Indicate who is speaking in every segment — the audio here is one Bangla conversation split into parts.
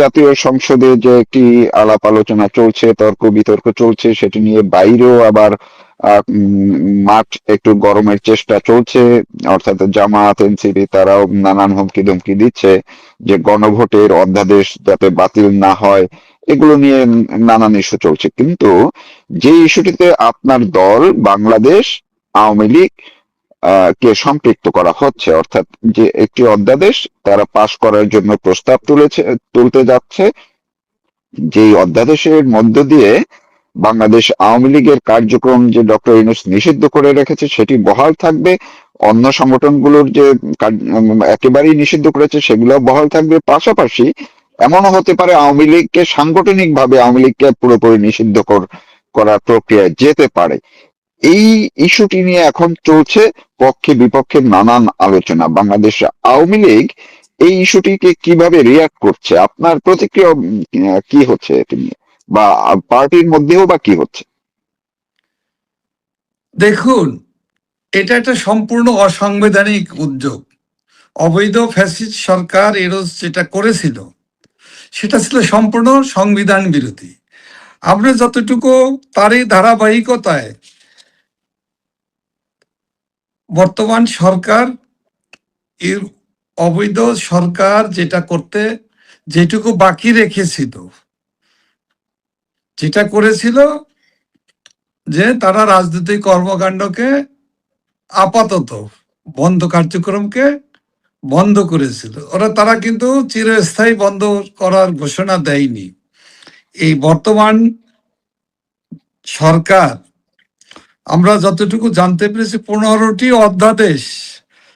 Speaker 1: জাতীয় সংসদে যে একটি আলাপ আলোচনা চলছে, তর্ক বিতর্ক চলছে, সেটি নিয়ে বাইরেও আবার মাঠ একটু গরমের চেষ্টা চলছে। অর্থাৎ জামায়াত, এনসিপি তারাও নানান হুমকি ধমকি দিচ্ছে যে গণভোটের অধ্যাদেশ যাতে বাতিল না হয়, এগুলো নিয়ে নানান ইস্যু চলছে। কিন্তু যে ইস্যুটিতে আপনার দল বাংলাদেশ আওয়ামী লীগ কে সম্পৃক্ত করা হচ্ছে, অর্থাৎ যে একটি অধ্যাদেশ তারা পাশ করার জন্য প্রস্তাব তুলতে যাচ্ছে, যেই অধ্যাদেশের মধ্য দিয়ে বাংলাদেশ আওয়ামী লীগের কার্যক্রম যে ডক্টর ইউনূস নিষিদ্ধ করে রেখেছে সেটি বহাল থাকবে, অন্য সংগঠনগুলোর যে একেবারেই নিষিদ্ধ করেছে সেগুলো বহাল থাকবে। পাশাপাশি এমনও হতে পারে আওয়ামী লীগকে সাংগঠনিকভাবে আওয়ামী লীগকে পুরোপুরি নিষিদ্ধ করার প্রক্রিয়ায় যেতে পারে। এই ইস্যুটি নিয়ে এখন চলছে পক্ষে বিপক্ষে নানান আলোচনা। বাংলাদেশ আওয়ামী লীগ এই ইস্যুটিকে কিভাবে রিয়াক্ট করছে, আপনার প্রতিক্রিয়া কি হচ্ছে এটি নিয়ে, বা পার্টির মধ্যেও বা কি হচ্ছে?
Speaker 2: দেখুন, এটা একটা সম্পূর্ণ অসাংবিধানিক উদ্যোগ। অবৈধ ফ্যাসিস্ট সরকার এরোজ যেটা করেছিল সেটা ছিল সম্পূর্ণ সংবিধান বিরোধী। আমরা যতটুকু তারই ধারাবাহিকতায় বর্তমান সরকার এর অবৈধ সরকার যেটা করতে যেটুকু বাকি রেখেছিল, যেটা করেছিল যে তারা রাজনৈতিক কর্মকাণ্ডকে আপাতত কার্যক্রমকে বন্ধ করেছিল। তারা কিন্তু চিরস্থায়ী বন্ধ করার ঘোষণা দেয়নি। এই বর্তমান সরকার, আমরা যতটুকু জানতে পেরেছি, 15টি অধ্যাদেশ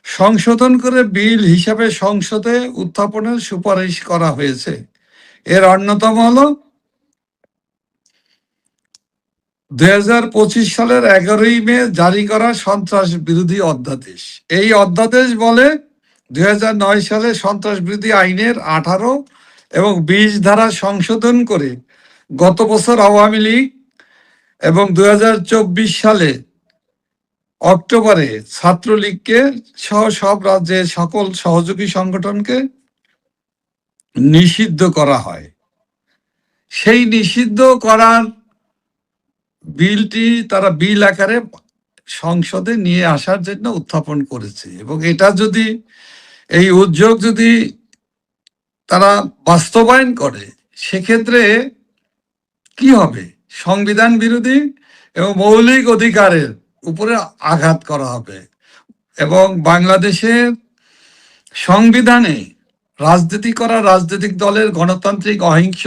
Speaker 2: সংশোধন করে বিল হিসাবে সংসদে উত্থাপনের সুপারিশ করা হয়েছে। এর অন্যতম হলো 2025 সালের 11ই মে জারি করা সন্ত্রাস বিরোধী অধ্যাদেশ। এই অধ্যাদেশ বলে 2009 সালে সন্ত্রাস বিরোধী আইনের 18 এবং 20 ধারা সংশোধন করে গত বছর আওয়ামী লীগ এবং 2024 সালে অক্টোবরে ছাত্রলীগকে সহ সব রাজ্যের সকল সহযোগী সংগঠনকে নিষিদ্ধ করা হয়। সেই নিষিদ্ধ করার বিলটি তারা বিল আকারে সংসদে নিয়ে আসার জন্য উত্থাপন করেছে, এবং এটা যদি এই উদ্যোগ যদি তারা বাস্তবায়ন করে সেক্ষেত্রে কি হবে? সংবিধান বিরোধী এবং মৌলিক অধিকারের উপরে আঘাত করা হবে, এবং বাংলাদেশের সংবিধানে রাজনীতি করা রাজনৈতিক দলের গণতান্ত্রিক অহিংস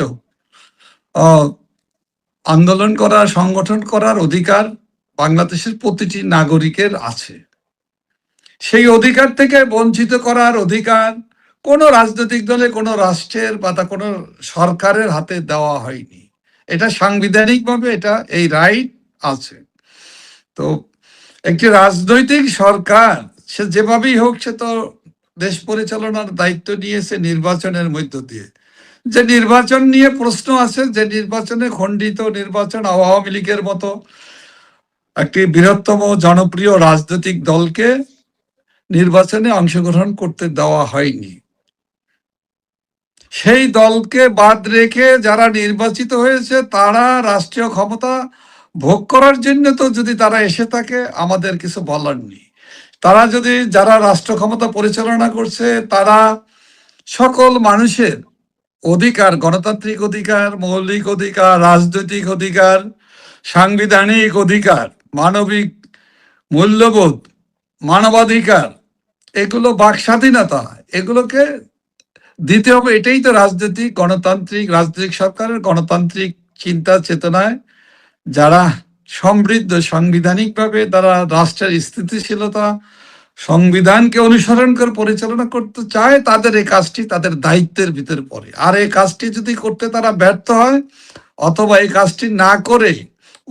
Speaker 2: আন্দোলন করার, সংগঠন করার অধিকার বাংলাদেশের প্রতিটি নাগরিকের আছে। সেই অধিকার থেকে বঞ্চিত করার অধিকার কোনো রাজনৈতিক দলে, কোনো রাষ্ট্রের বা কোনো সরকারের হাতে দেওয়া হয়নি। এটা সাংবিধানিকভাবে এটা এই রাইট আছে। তো একটি রাজনৈতিক সরকার সে যেভাবেই হোক সে তো দেশ পরিচালনার দায়িত্ব নিয়েছে নির্বাচনের মধ্য দিয়ে। যে নির্বাচন নিয়ে প্রশ্ন আছে, যে নির্বাচনে খণ্ডিত নির্বাচন, আওয়ামী লীগের মতো একটি বৃহত্তম জনপ্রিয় রাজনৈতিক দলকে নির্বাচনে অংশগ্রহণ করতে দেওয়া হয়নি। সেই দলকে বাদ রেখে যারা নির্বাচিত হয়েছে তারা রাষ্ট্রীয় ক্ষমতা ভোগ করার জন্য তো যদি তারা এসে থাকে, আমাদের কিছু বলার নেই। তারা যদি, যারা রাষ্ট্র ক্ষমতা পরিচালনা করছে, তারা সকল মানুষের অধিকার, গণতান্ত্রিক অধিকার, মৌলিক অধিকার, রাজনৈতিক অধিকার, সাংবিধানিক অধিকার, মানবিক মূল্যবোধ, মানবাধিকার, এগুলো, বাক স্বাধীনতা, এগুলোকে দিতে হবে। এটাই তো রাজনৈতিক রাজনৈতিক সরকারের গণতান্ত্রিক চিন্তা চেতনায় যারা সমৃদ্ধ, সাংবিধানিকভাবে তারা রাষ্ট্রের স্থিতিশীলতা, সংবিধানকে অনুসরণ করে পরিচালনা করতে চায়, তাদের এই কাজটি তাদের দায়িত্বের ভিতরে পড়ে। আর এই কাজটি যদি করতে তারা ব্যর্থ হয়, অথবা এই কাজটি না করে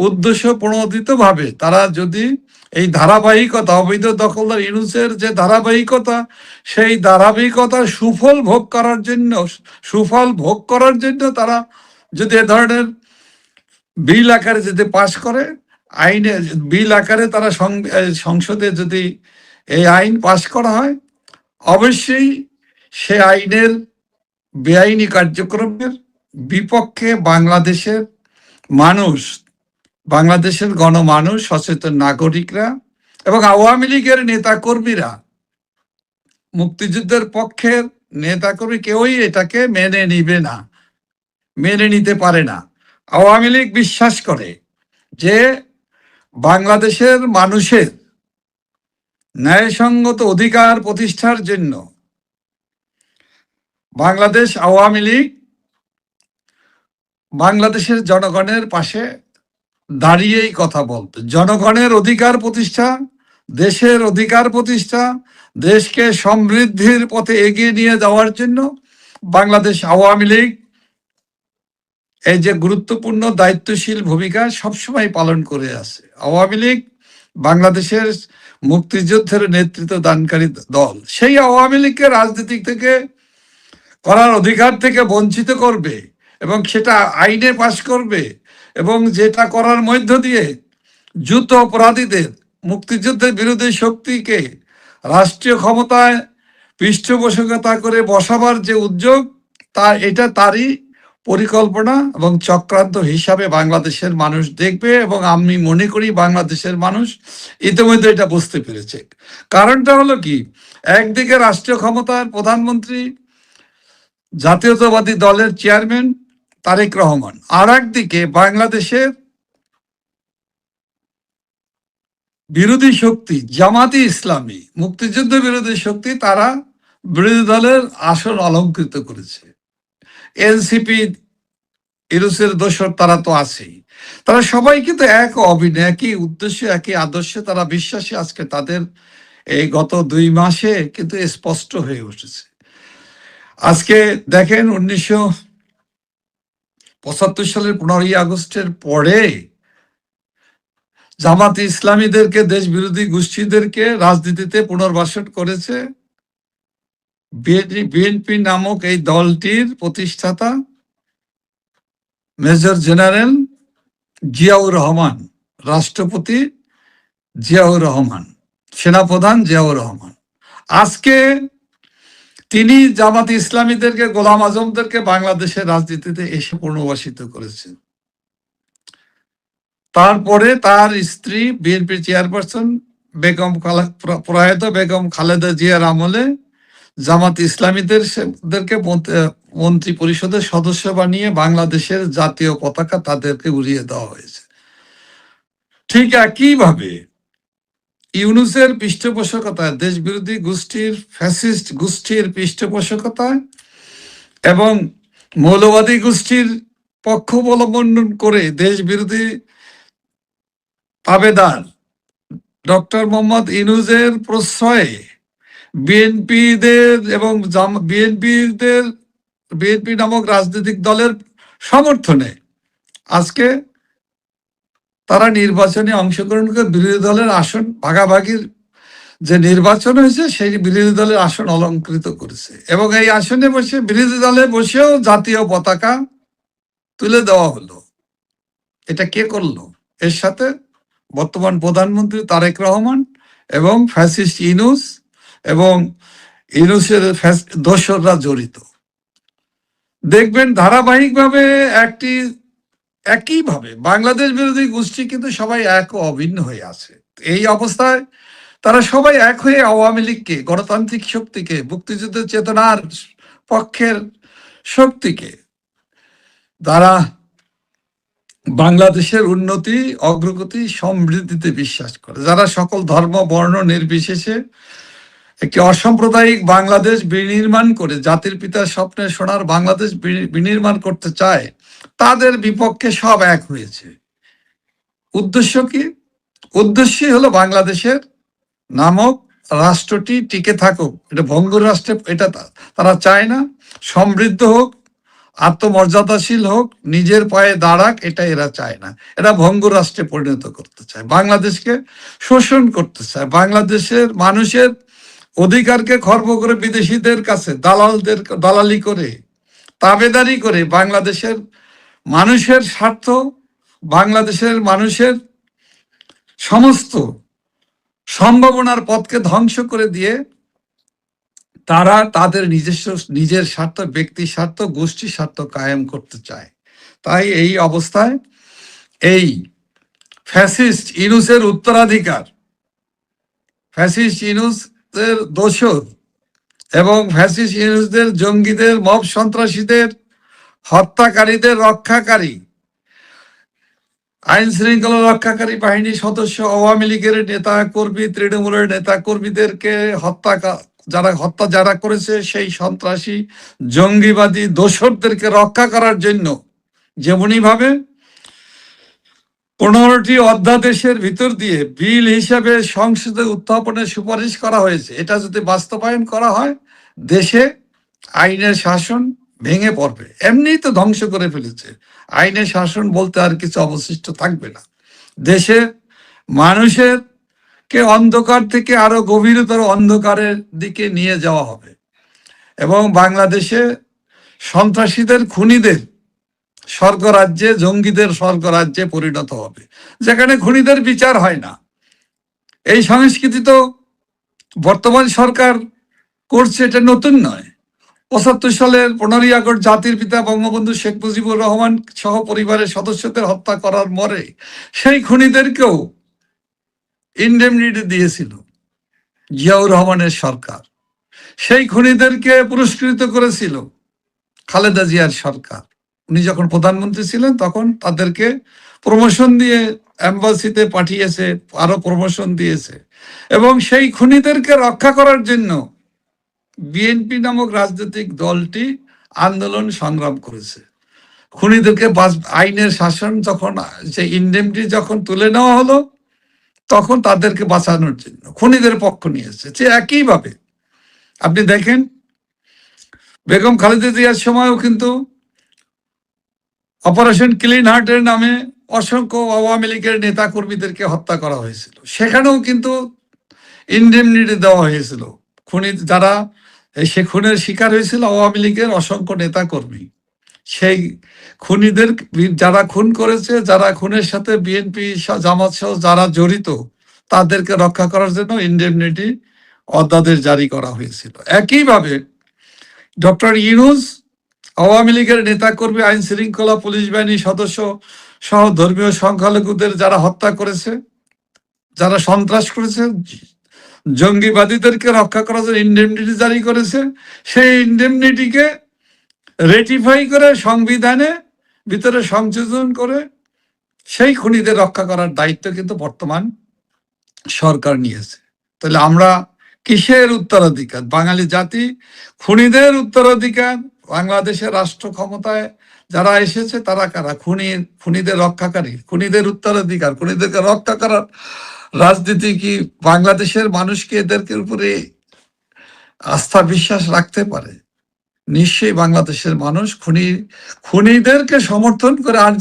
Speaker 2: উদ্দেশ্য প্রণোদিত ভাবে তারা যদি এই ধারাবাহিকতা, অবৈধ দখলদার ইউনূসের যে ধারাবাহিকতা, সেই ধারাবাহিকতার সুফল ভোগ করার জন্য তারা যদি এ ধরনের বিল আকারে যদি পাশ করে, আইনে বিল আকারে তারা সংসদে যদি এই আইন পাশ করা হয়, অবশ্যই সে আইনের বেআইনি কার্যক্রমের বিপক্ষে বাংলাদেশের গণমানুষ, সচেতন নাগরিকরা এবং আওয়ামী লীগের নেতাকর্মীরা, মুক্তিযুদ্ধের পক্ষের নেতাকর্মী কেউই এটাকে মেনে নিতে পারে না। আওয়ামী লীগ বিশ্বাস করে যে বাংলাদেশের মানুষের ন্যায়সঙ্গত অধিকার প্রতিষ্ঠার জন্য বাংলাদেশ আওয়ামী লীগ বাংলাদেশের জনগণের পাশে দাঁড়িয়েই কথা বলতো। জনগণের অধিকার প্রতিষ্ঠা, দেশের অধিকার প্রতিষ্ঠা, দেশকে সমৃদ্ধির পথে এগিয়ে নিয়ে যাওয়ার জন্য বাংলাদেশ আওয়ামী লীগ এই যে গুরুত্বপূর্ণ দায়িত্বশীল ভূমিকা সবসময় পালন করে আসে। আওয়ামী লীগ বাংলাদেশের মুক্তিযুদ্ধের নেতৃত্ব দানকারী দল। সেই আওয়ামী লীগকে রাজনীতি থেকে করার অধিকার থেকে বঞ্চিত করবে এবং সেটা আইনে পাশ করবে এবং যেটা করার মধ্য দিয়ে যুদ্ধ অপরাধীদের, মুক্তিযুদ্ধের বিরোধী শক্তিকে রাষ্ট্রীয় ক্ষমতায় পৃষ্ঠপোষকতা করে বসাবার যে উদ্যোগ, এটা তারই পরিকল্পনা এবং চক্রান্ত হিসাবে বাংলাদেশের মানুষ দেখবে এবং আমি মনে করি বাংলাদেশের মানুষ ইতিমধ্যে এটা বুঝতে পেরেছে। কারণটা হলো কি, একদিকে রাষ্ট্রীয় ক্ষমতার প্রধানমন্ত্রী, জাতীয়তাবাদী দলের চেয়ারম্যান তারেক রহমান, আর একদিকে বাংলাদেশের বিরোধী শক্তি জামাতি ইসলামী, মুক্তিযুদ্ধ বিরোধী শক্তি, তারা বিরোধী দলের আসন অলঙ্কৃত করেছে। এনসিপি, ইউনূসের দোসর, তারা তো আছেই। তারা সবাই কিন্তু এক অভিনয়, একই উদ্দেশ্য, একই আদর্শে তারা বিশ্বাসী। আজকে তাদের এই গত 2 মাসে কিন্তু স্পষ্ট হয়ে উঠেছে। আজকে দেখেন 1975 সালের 15ই আগস্টের পরে জামাতে ইসলামীদেরকে, দেশ বিরোধী গোষ্ঠীদেরকে রাজনীতিতে পুনর্বাসন করেছে বিএনপি নামক এই দলটির প্রতিষ্ঠাতা মেজর জেনারেল জিয়াউর রহমান, রাষ্ট্রপতি জিয়াউর রহমান, সেনাপ্রধান জিয়াউর রহমান। আজকে তিনি জামাতে ইসলামীদেরকে, গোলাম আজমদেরকে বাংলাদেশের রাজনীতিতে এসে পুনর্বাসিত করেছেন। তারপরে তার স্ত্রী বিএনপি চেয়ারপারসন প্রয়াত বেগম খালেদা জিয়ার আমলে জামাত ইসলামীদেরকে মন্ত্রী পরিষদের সদস্য বানিয়ে বাংলাদেশের জাতীয় পতাকা তাদেরকে উড়িয়ে দেওয়া হয়েছে। ঠিক একইভাবে ইউনূসের পৃষ্ঠপোষকতায়, দেশ বিরোধী গোষ্ঠীর, ফ্যাসিস্ট গোষ্ঠীর পৃষ্ঠপোষকতায় এবং মৌলবাদী গোষ্ঠীর পক্ষ অবলম্বন করে দেশ বিরোধী তাবেদার ডক্টর মোহাম্মদ ইউনূসের প্রশ্রয়ে বিএনপিদের এবং বিএনপি নামক রাজনৈতিক দলের সমর্থনে আজকে তারা নির্বাচনে অংশগ্রহণ করে বিরোধী দলের আসন ভাগাভাগির যে নির্বাচন হয়েছে সেই বিরোধী দলের আসন অলঙ্কৃত করেছে এবং এই আসনে বসে বিরোধী দলে বসেও জাতীয় পতাকা তুলে দেওয়া হলো। এটা কে করলো? এর সাথে বর্তমান প্রধানমন্ত্রী তারেক রহমান এবং ফ্যাসিস্ট ইউনূস এবং ইউনূসের দোসররা জড়িত। দেখবেন ধারাবাহিকভাবে একইভাবে বাংলাদেশ বিরোধী গোষ্ঠী কিন্তু সবাই এক ও অভিন্ন হয়ে আছে। এই অবস্থায় তারা সবাই এক হয়ে আওয়ামী লীগকে, গণতান্ত্রিক শক্তিকে, মুক্তিযুদ্ধের চেতনার পক্ষের শক্তিকে, তারা বাংলাদেশের উন্নতি, অগ্রগতি, সমৃদ্ধিতে বিশ্বাস করে, যারা সকল ধর্ম বর্ণ নির্বিশেষে একটি অসাম্প্রদায়িক বাংলাদেশ বিনির্মাণ করে জাতির পিতার স্বপ্নের সোনার বাংলাদেশ বিনির্মাণ করতে চায়, তাদের বিপক্ষে সব এক হয়েছে। উদ্দেশ্য কি? উদ্দেশ্যই হলো বাংলাদেশের নামক রাষ্ট্রটি টিকে থাকুক, এটা ভঙ্গুর রাষ্ট্রে এটা তারা চায় না। সমৃদ্ধ হোক, আত্মমর্যাদাশীল হোক, নিজের পায়ে দাঁড়াক, এটা এরা চায় না। এরা ভঙ্গুর রাষ্ট্রে পরিণত করতে চায়, বাংলাদেশকে শোষণ করতে চায়, বাংলাদেশের মানুষের অধিকারকে খর্ব করে বিদেশিদের কাছে দালালি করে, তাবেদারি করে বাংলাদেশের মানুষের স্বার্থ, বাংলাদেশের মানুষের সমস্ত সম্ভাবনার পথকে ধ্বংস করে দিয়ে তারা তাদের নিজের স্বার্থ, ব্যক্তি স্বার্থ, গোষ্ঠী স্বার্থ কায়েম করতে চায়। তাই এই অবস্থায় এই ফ্যাসিস্ট ইনুসের উত্তরাধিকার, ফ্যাসিস্ট ইনুসের দোসর এবং ফ্যাসিস্ট ইনুসদের জঙ্গিদের, মব সন্ত্রাসীদের, হত্যাকারীদের রক্ষাকারী, আইন শৃঙ্খলা রক্ষাকারী বাহিনী সদস্য, আওয়ামী লীগের নেতা কর্মী, তৃণমূলের নেতা কর্মীদেরকে যারা করেছে, সেই সন্ত্রাসী, জঙ্গিবাদী দোসরদেরকে রক্ষা করার জন্য যেমনি ভাবে 15টি অধ্যাদেশের ভিতর দিয়ে বিল হিসাবে সংসদে উত্থাপনের সুপারিশ করা হয়েছে, এটা যদি বাস্তবায়ন করা হয়, দেশে আইনের শাসন ভেঙে পড়বে। এমনিই তো ধ্বংস করে ফেলেছে, আইনের শাসন বলতে আর কিছু অবশিষ্ট থাকবে না। দেশে মানুষের কে অন্ধকার থেকে আরো গভীরতর অন্ধকারের দিকে নিয়ে যাওয়া হবে এবং বাংলাদেশে সন্ত্রাসীদের, খুনিদের স্বর্গরাজ্যে, জঙ্গিদের স্বর্গরাজ্যে পরিণত হবে, যেখানে খুনিদের বিচার হয় না। এই সংস্কৃতি তো বর্তমান সরকার করছে, এটা নতুন নয়। 75 সালের 15ই আগস্ট জাতির পিতা বঙ্গবন্ধু শেখ মুজিবুর রহমান সহ পরিবারের সদস্যদের হত্যা করার পরে সেই খুনিদেরকেও ইনডেমনিটি দিয়েছিল জিয়াউর রহমানের সরকার। সেই খুনিদেরকে পুরস্কৃত করেছিল খালেদা জিয়ার সরকার। উনি যখন প্রধানমন্ত্রী ছিলেন তখন তাদেরকে প্রমোশন দিয়ে এম্বাসিতে পাঠিয়েছে, আরো প্রমোশন দিয়েছে। এবং সেই খুনিদেরকে রক্ষা করার জন্য বিএনপি নামক রাজনৈতিক দলটি আন্দোলন সংগ্রাম করেছে। খুনিদেরকে আইনের শাসন যখন, যে ইনডেমনিটি যখন তুলে নেওয়া হলো, তখন তাদেরকে বাঁচানোর জন্য খুনিদের পক্ষ নিয়েছে। যে একইভাবে আপনি দেখেন, বেগম খালেদা জিয়ার সময়ও কিন্তু অপারেশন ক্লিন হার্টের নামে অসংখ্য আওয়ামী লীগের নেতা কর্মীদেরকে হত্যা করা হয়েছিল, সেখানেও কিন্তু ইনডেমনিটি দেওয়া হয়েছিল। যারা সে খুনের শিকার হয়েছিল আওয়ামী লীগের অসংখ্য নেতা কর্মী, সেই খুনিদের, যারা খুন করেছে, যারা খুনের সাথে বিএনপি, জামাত সহ যারা জড়িত, তাদেরকে রক্ষা করার জন্য ইনডেমনিটি অধ্যাদেশ জারি করা হয়েছিল। একইভাবে ডক্টর ইউনূস আওয়ামী লীগের নেতা কর্মী, আইন শৃঙ্খলা, পুলিশ বাহিনীর সদস্য সহ ধর্মীয় সংখ্যালঘুদের যারা হত্যা করেছে, যারা সন্ত্রাস করেছে, জঙ্গিবাদীদেরকে রক্ষা করার জন্য ইনডেমনিটি জারি করেছে। সেই ইনডেমনিটিকে রেটিফাই করে সংবিধানে ভিতরে সংযোজন করে সেই খুনিদের রক্ষা করার দায়িত্ব কিন্তু বর্তমান সরকার নিয়েছে। তাহলে আমরা কিসের উত্তরাধিকার? বাঙালি জাতি খুনিদের উত্তরাধিকার। বাংলাদেশের রাষ্ট্র ক্ষমতায় যারা এসেছে তারা কারা? খুনিদের রক্ষাকারী, খুনিদের উত্তরাধিকার, খুনিদেরকে রক্ষা করার রাজনীতি কি বাংলাদেশের মানুষকে এদেরকে উপরে আস্থা বিশ্বাস রাখতে পারে? নিশ্চয়ই বাংলাদেশের মানুষ খুনিদেরকে সমর্থন করে আর